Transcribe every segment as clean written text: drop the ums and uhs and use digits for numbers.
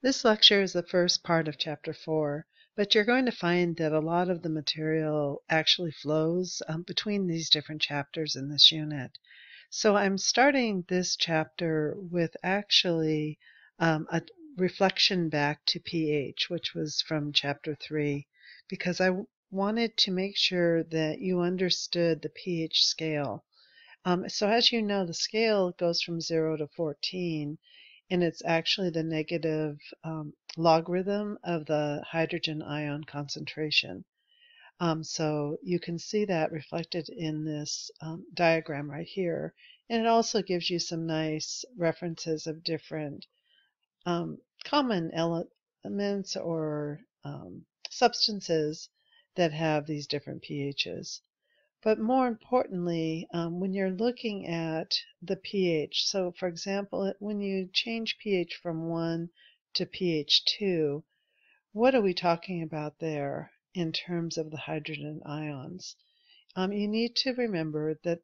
This lecture is the first part of Chapter 4, but you're going to find that a lot of the material actually flows between these different chapters in this unit. So I'm starting this chapter with actually a reflection back to pH, which was from Chapter 3, because I wanted to make sure that you understood the pH scale. So as you know, the scale goes from 0 to 14, and it's actually the negative logarithm of the hydrogen ion concentration. So you can see that reflected in this diagram right here. And it also gives you some nice references of different common elements or substances that have these different pHs. But more importantly, when you're looking at the pH, so for example, when you change pH from 1 to pH 2, what are we talking about there in terms of the hydrogen ions? You need to remember that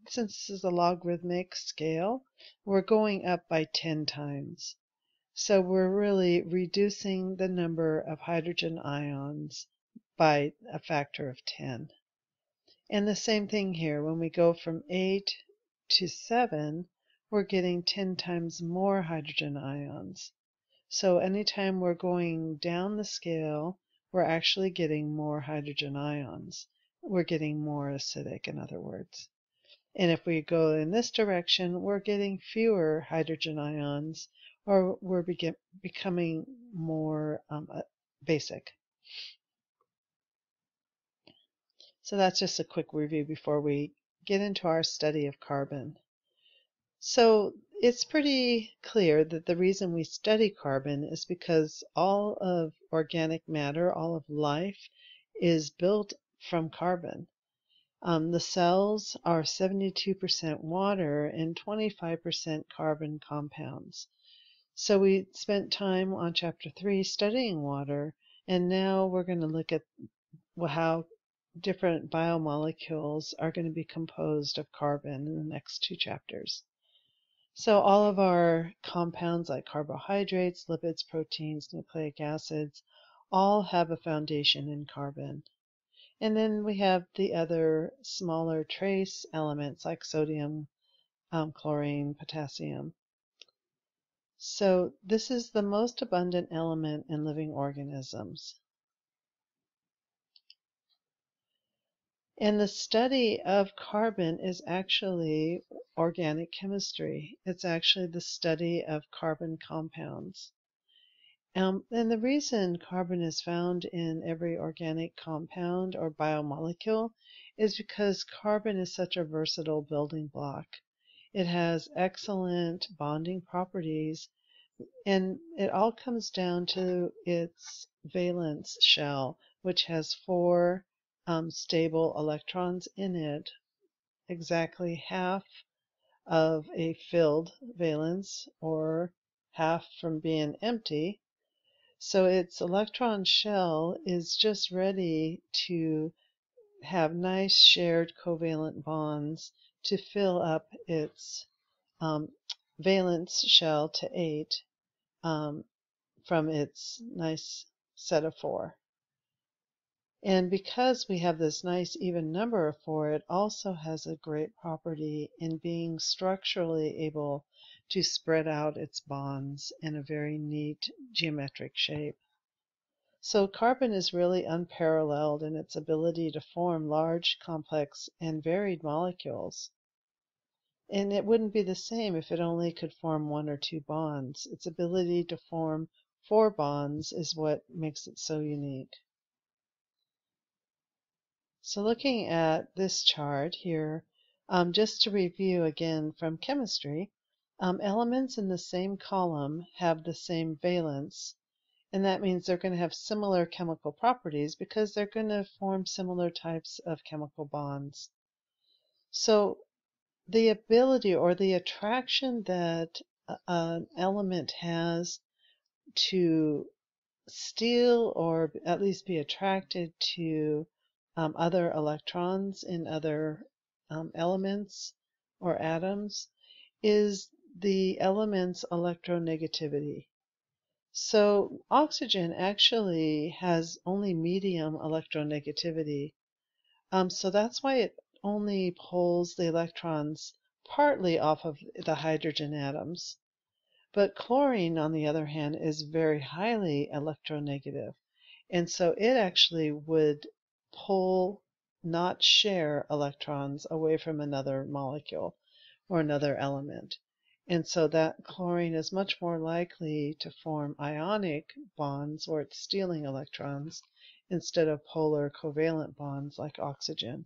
since this is a logarithmic scale, we're going up by 10 times. So we're really reducing the number of hydrogen ions by a factor of 10. And the same thing here, when we go from 8 to 7, we're getting 10 times more hydrogen ions. So anytime we're going down the scale, we're actually getting more hydrogen ions. We're getting more acidic, in other words. And if we go in this direction, we're getting fewer hydrogen ions, or we're becoming more basic. So that's just a quick review before we get into our study of carbon. So it's pretty clear that the reason we study carbon is because all of organic matter, all of life, is built from carbon. The cells are 72% water and 25% carbon compounds. So we spent time on Chapter 3 studying water, and now we're going to look at how different biomolecules are going to be composed of carbon in the next two chapters. So all of our compounds like carbohydrates, lipids, proteins, nucleic acids, all have a foundation in carbon. And then we have the other smaller trace elements like sodium, chlorine, potassium. So this is the most abundant element in living organisms. And the study of carbon is actually organic chemistry. It's actually the study of carbon compounds. And the reason carbon is found in every organic compound or biomolecule is because carbon is such a versatile building block. It has excellent bonding properties, and it all comes down to its valence shell, which has 4 stable electrons in it, exactly half of a filled valence or half from being empty. So its electron shell is just ready to have nice shared covalent bonds to fill up its valence shell to 8 from its nice set of 4. And because we have this nice even number of 4, it also has a great property in being structurally able to spread out its bonds in a very neat geometric shape. So carbon is really unparalleled in its ability to form large, complex, and varied molecules. And it wouldn't be the same if it only could form 1 or 2 bonds. Its ability to form 4 bonds is what makes it so unique. So looking at this chart here, just to review again from chemistry, elements in the same column have the same valence, and that means they're going to have similar chemical properties because they're going to form similar types of chemical bonds. So the ability or the attraction that an element has to steal or at least be attracted to other electrons in other elements or atoms is the element's electronegativity. So oxygen actually has only medium electronegativity. So that's why it only pulls the electrons partly off of the hydrogen atoms. But chlorine, on the other hand, is very highly electronegative. And so it actually would pull, not share electrons away from another molecule or another element. And so that chlorine is much more likely to form ionic bonds where it's stealing electrons instead of polar covalent bonds like oxygen.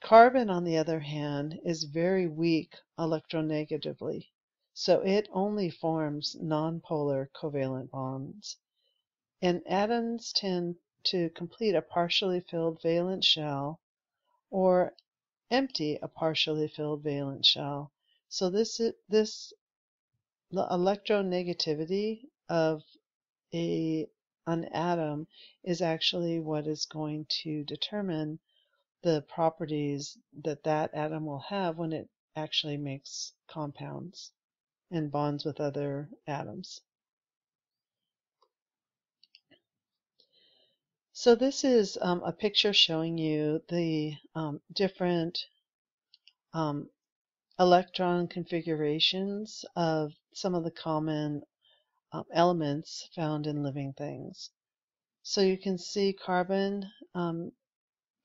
Carbon, on the other hand, is very weak electronegatively, so it only forms nonpolar covalent bonds. And atoms tend to complete a partially filled valence shell or empty a partially filled valence shell. So this the electronegativity of an atom is actually what is going to determine the properties that that atom will have when it actually makes compounds and bonds with other atoms. So this is a picture showing you the different um, electron configurations of some of the common elements found in living things. So you can see carbon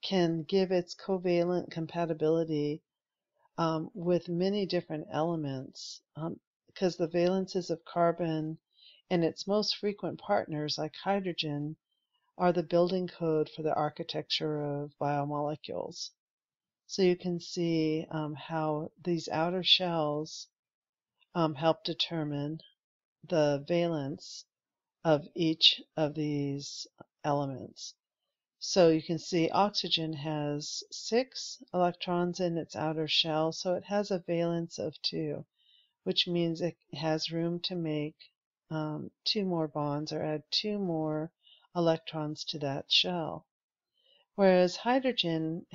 can give its covalent compatibility with many different elements because the valences of carbon and its most frequent partners, like hydrogen, are the building code for the architecture of biomolecules. So you can see how these outer shells help determine the valence of each of these elements. So you can see oxygen has 6 electrons in its outer shell, so it has a valence of 2, which means it has room to make 2 more bonds or add 2 more electrons to that shell. Whereas hydrogen,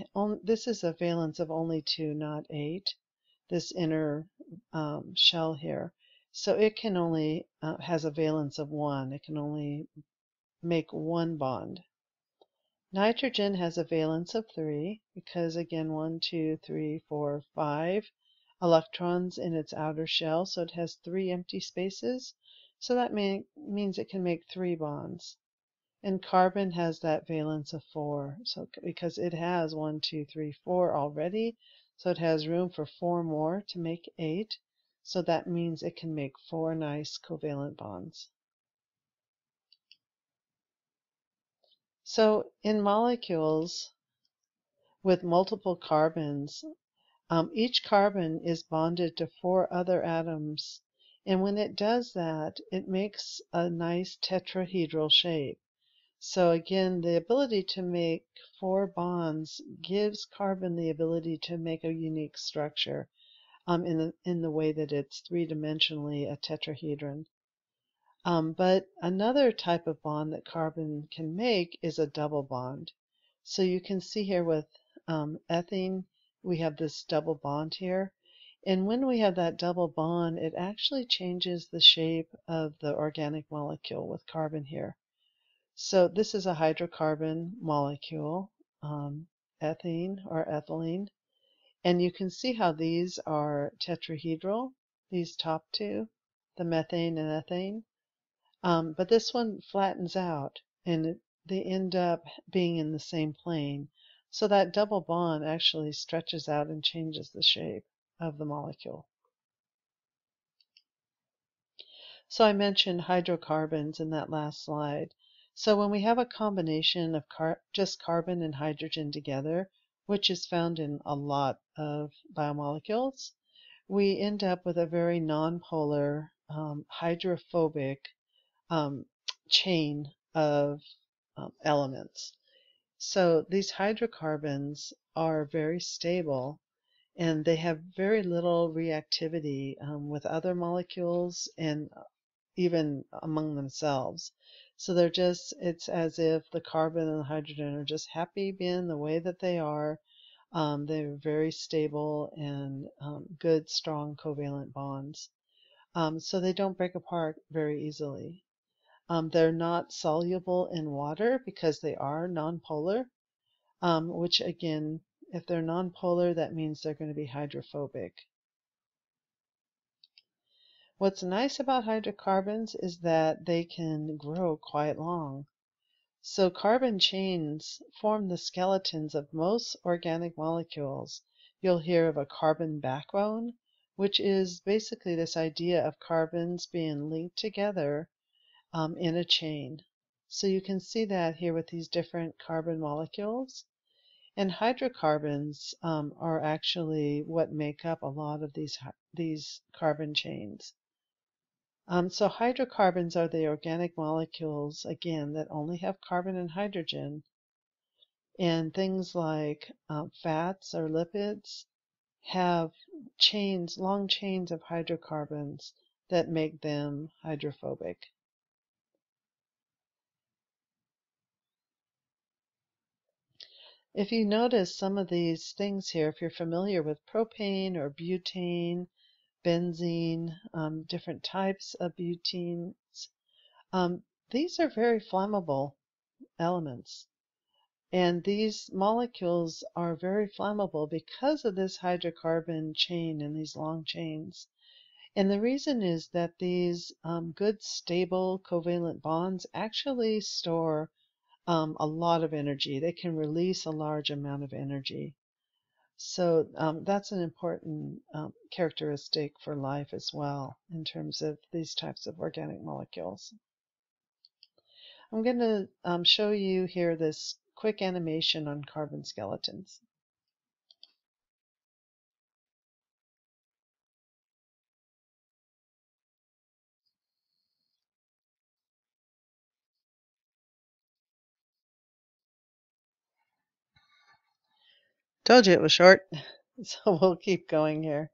this is a valence of only 2, not 8, this inner shell here. So it can only has a valence of 1. It can only make 1 bond. Nitrogen has a valence of 3 because, again, 1, 2, 3, 4, 5 electrons in its outer shell, so it has 3 empty spaces. So that means it can make 3 bonds. And carbon has that valence of 4, so because it has 1, 2, 3, 4 already, so it has room for 4 more to make 8. So that means it can make 4 nice covalent bonds. So in molecules with multiple carbons, each carbon is bonded to 4 other atoms, and when it does that, it makes a nice tetrahedral shape. So again, the ability to make 4 bonds gives carbon the ability to make a unique structure in the way that it's three-dimensionally a tetrahedron. But another type of bond that carbon can make is a double bond. So you can see here with ethene, we have this double bond here. And when we have that double bond, it actually changes the shape of the organic molecule with carbon here. So this is a hydrocarbon molecule, ethene or ethylene. And you can see how these are tetrahedral, these top two, the methane and ethane. But this one flattens out and they end up being in the same plane. So that double bond actually stretches out and changes the shape of the molecule. So I mentioned hydrocarbons in that last slide. So when we have a combination of just carbon and hydrogen together, which is found in a lot of biomolecules, we end up with a very nonpolar, hydrophobic chain of elements. So these hydrocarbons are very stable and they have very little reactivity with other molecules and even among themselves. So it's as if the carbon and the hydrogen are just happy being the way that they are. They're very stable and good, strong covalent bonds. so they don't break apart very easily. They're not soluble in water because they are nonpolar, which again, if they're nonpolar, that means they're going to be hydrophobic. What's nice about hydrocarbons is that they can grow quite long. So carbon chains form the skeletons of most organic molecules. You'll hear of a carbon backbone, which is basically this idea of carbons being linked together in a chain. So you can see that here with these different carbon molecules. And hydrocarbons are actually what make up a lot of these carbon chains. So hydrocarbons are the organic molecules, again, that only have carbon and hydrogen. And things like fats or lipids have chains, long chains of hydrocarbons that make them hydrophobic. If you notice some of these things here, if you're familiar with propane or butane, benzene, different types of butenes, these are very flammable elements. And these molecules are very flammable because of this hydrocarbon chain and these long chains. And the reason is that these good, stable, covalent bonds actually store a lot of energy. They can release a large amount of energy. So that's an important characteristic for life as well in terms of these types of organic molecules. I'm going to show you here this quick animation on carbon skeletons. Told you it was short, so we'll keep going here.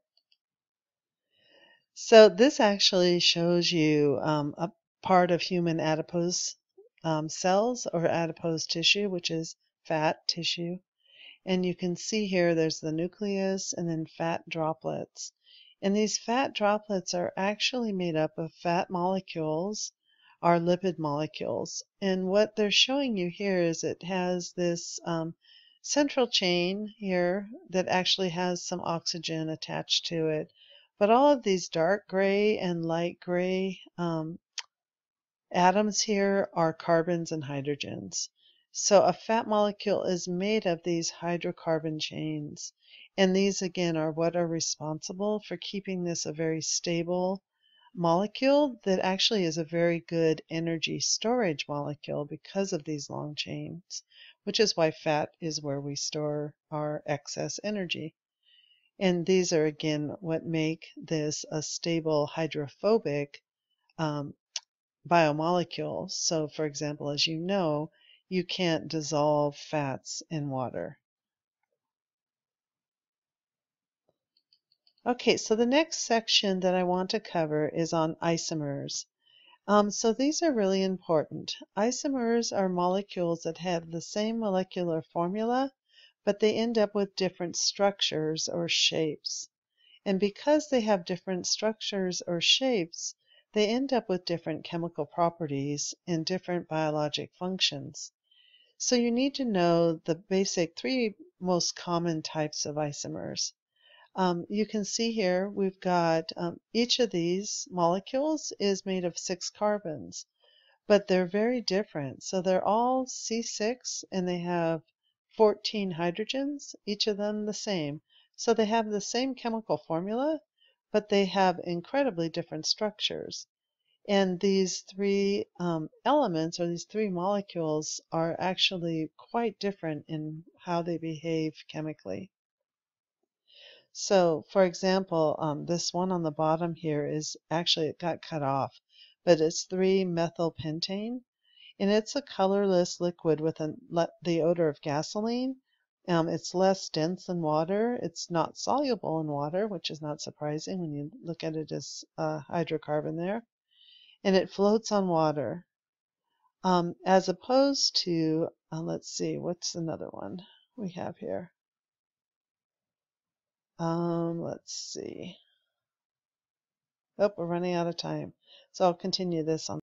So this actually shows you a part of human adipose cells or adipose tissue, which is fat tissue. And you can see here there's the nucleus and then fat droplets. And these fat droplets are actually made up of fat molecules, are lipid molecules. And what they're showing you here is it has this central chain here that actually has some oxygen attached to it. But all of these dark gray and light gray atoms here are carbons and hydrogens. So a fat molecule is made of these hydrocarbon chains. And these, again, are what are responsible for keeping this a very stable molecule that actually is a very good energy storage molecule because of these long chains, which is why fat is where we store our excess energy. And these are, again, what make this a stable hydrophobic biomolecule. So, for example, as you know, you can't dissolve fats in water. Okay, so the next section that I want to cover is on isomers. So these are really important. Isomers are molecules that have the same molecular formula, but they end up with different structures or shapes. And because they have different structures or shapes, they end up with different chemical properties and different biologic functions. So you need to know the basic three most common types of isomers. You can see here we've got each of these molecules is made of 6 carbons, but they're very different. So they're all C6 and they have 14 hydrogens, each of them the same. So they have the same chemical formula, but they have incredibly different structures. And these three elements or these three molecules are actually quite different in how they behave chemically. So, for example, this one on the bottom here is actually, it got cut off, but it's 3-methylpentane, and it's a colorless liquid with the odor of gasoline. It's less dense than water. It's not soluble in water, which is not surprising when you look at it as a hydrocarbon there. And it floats on water. As opposed to, let's see, what's another one we have here? Let's see. Oh, we're running out of time. So I'll continue this on